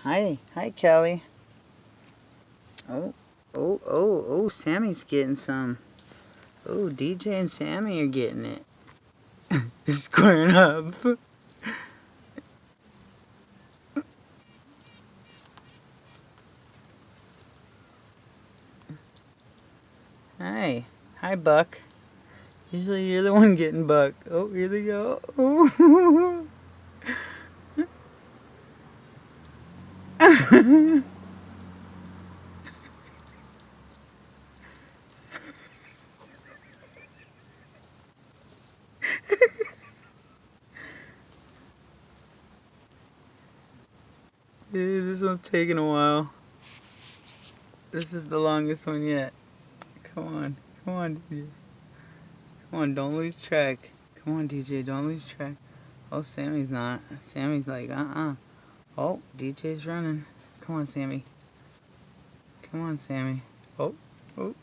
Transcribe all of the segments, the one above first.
Hi, Kelly. Oh, Sammy's getting some. Oh, DJ and Sammy are getting it. They're squaring up. Hi, Buck. Usually you're the one getting Buck. Oh, here they go. Oh. This one's taking a while. This is the longest one yet. Come on, DJ. Come on, don't lose track. Come on, DJ, don't lose track. Oh, Sammy's not. Sammy's like, Oh, DJ's running. Come on, Sammy. Come on, Sammy. Oh,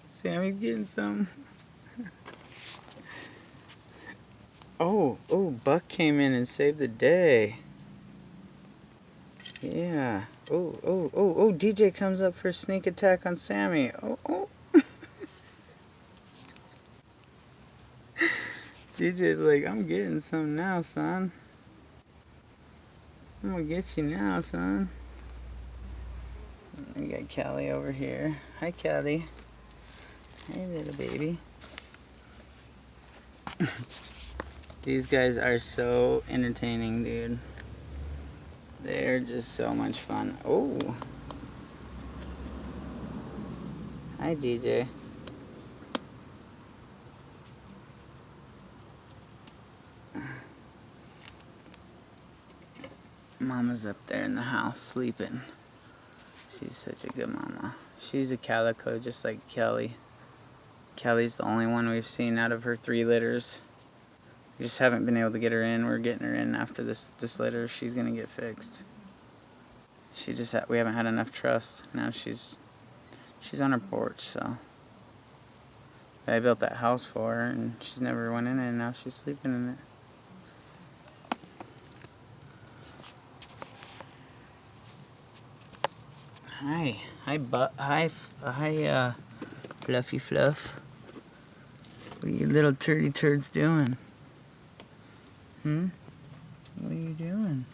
Sammy's getting some. Oh, Buck came in and saved the day. Yeah. Oh, DJ comes up for a sneak attack on Sammy. Oh. DJ's like, I'm getting some now, son. I'm gonna get you now, son. We got Callie over here. Hi, Callie. Hey, little baby. These guys are so entertaining, dude. They're just so much fun. Oh. Hi, DJ. Mama's up there in the house sleeping. She's such a good mama. She's a calico just like Kelly. Kelly's the only one we've seen out of her 3 litters. We just haven't been able to get her in. We're getting her in after this litter. She's gonna get fixed. We haven't had enough trust. Now she's on her porch, so I built that house for her, and she's never went in it, and now she's sleeping in it. Hi, Fluffy Fluff. What are you little turdy turds doing? What are you doing?